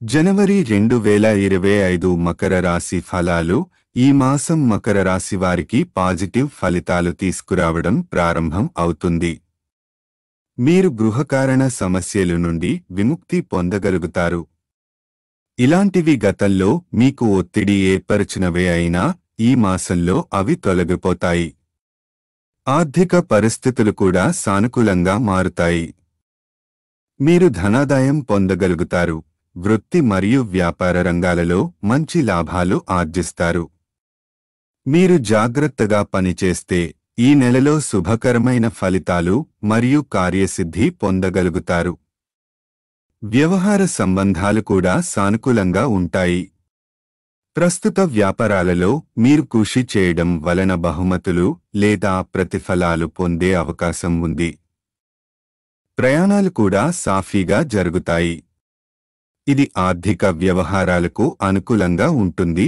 జనవరి 2025 మకర రాశి ఫలాలు. ఈ మాసం మకర రాశి వారికి పాజిటివ్ ఫలితాలు తీసుకురావడం ప్రారంభం అవుతుంది. మీరు గృహకారణ సమస్యల నుండి విముక్తి పొందగలుగుతారు. ఇలాంటివి గతంలో మీకు ఒత్తిడి ఏర్పరిచినవే అయినా ఈ మాసంలో అవి తొలగిపోతాయి. ఆర్థిక పరిస్థితులు కూడా సానుకూలంగా మారుతాయి. మీరు ధనాదాయం పొందగలుగుతారు. వృత్తి మరియు వ్యాపార రంగాలలో మంచి లాభాలు ఆర్జిస్తారు. మీరు జాగ్రత్తగా పనిచేస్తే ఈ నెలలో శుభకరమైన ఫలితాలు మరియు కార్యసిద్ధి పొందగలుగుతారు. వ్యవహార సంబంధాలు కూడా సానుకూలంగా ఉంటాయి. ప్రస్తుత వ్యాపారాలలో మీరు కృషి చేయడం వలన బహుమతులు లేదా ప్రతిఫలాలు పొందే అవకాశం ఉంది. ప్రయాణాలు కూడా సాఫీగా జరుగుతాయి. ఇది ఆర్థిక వ్యవహారాలకు అనుకూలంగా ఉంటుంది.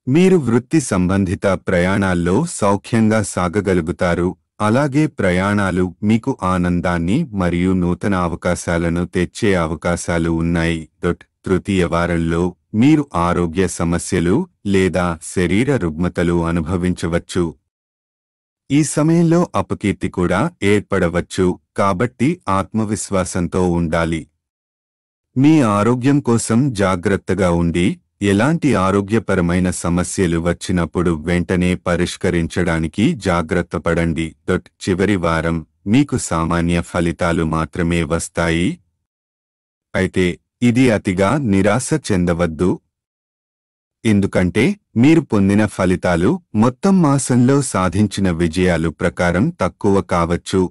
మీరు వృత్తి సంబంధిత ప్రయాణాల్లో సౌఖ్యంగా సాగగలుగుతారు. అలాగే ప్రయాణాలు మీకు ఆనందాన్ని మరియు నూతన అవకాశాలను తెచ్చే అవకాశాలు ఉన్నాయి. తృతీయ వారంలో మీరు ఆరోగ్య సమస్యలు లేదా శరీర రుగ్మతలు అనుభవించవచ్చు. ఈ సమయంలో అపకీర్తి కూడా ఏర్పడవచ్చు, కాబట్టి ఆత్మవిశ్వాసంతో ఉండాలి. మీ ఆరోగ్యం కోసం జాగ్రత్తగా ఉండి ఎలాంటి ఆరోగ్యపరమైన సమస్యలు వచ్చినప్పుడు వెంటనే పరిష్కరించడానికి జాగ్రత్త పడండి. చివరి వారం మీకు సామాన్య ఫలితాలు మాత్రమే వస్తాయి. అయితే ఇది అతిగా నిరాశ చెందవద్దు. ఎందుకంటే మీరు పొందిన ఫలితాలు మొత్తం మాసంలో సాధించిన విజయాలు ప్రకారం తక్కువ కావచ్చు.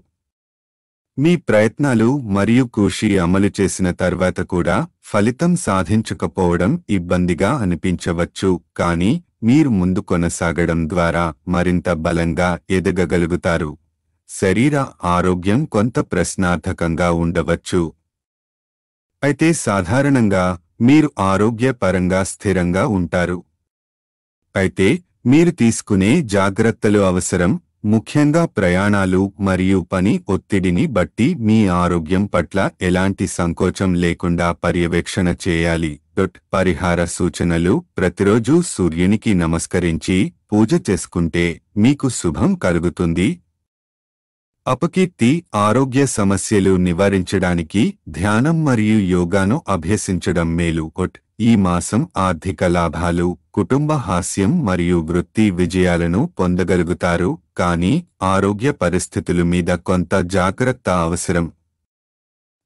మీ ప్రయత్నాలు మరియు కృషి అమలు చేసిన తర్వాత కూడా ఫలితం సాధించకపోవడం ఇబ్బందిగా అనిపించవచ్చు, కానీ మీరు ముందు కొనసాగడం ద్వారా మరింత బలంగా ఎదగగలుగుతారు. శరీర ఆరోగ్యం కొంత ప్రశ్నార్థకంగా ఉండవచ్చు. అయితే సాధారణంగా మీరు ఆరోగ్యపరంగా స్థిరంగా ఉంటారు. అయితే మీరు తీసుకునే జాగ్రత్తలు అవసరం. ముఖ్యంగా ప్రయాణాలు మరియు పని ఒత్తిడిని బట్టి మీ ఆరోగ్యం పట్ల ఎలాంటి సంకోచం లేకుండా పర్యవేక్షణ చేయాలి. పరిహార సూచనలు: ప్రతిరోజు సూర్యునికి నమస్కరించి పూజ చేసుకుంటే మీకు శుభం కలుగుతుంది. అపకీర్తి, ఆరోగ్య సమస్యలు నివారించడానికి ధ్యానం మరియు యోగాను అభ్యసించడం మేలు. ఈ మాసం ఆర్థిక లాభాలు, కుటుంబ హాస్యం మరియు వృత్తి విజయాలను పొందగలుగుతారు, కానీ ఆరోగ్య పరిస్థితుల మీద కొంత జాగ్రత్త అవసరం.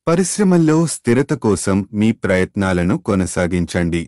పరిశ్రమల్లో స్థిరత కోసం మీ ప్రయత్నాలను కొనసాగించండి.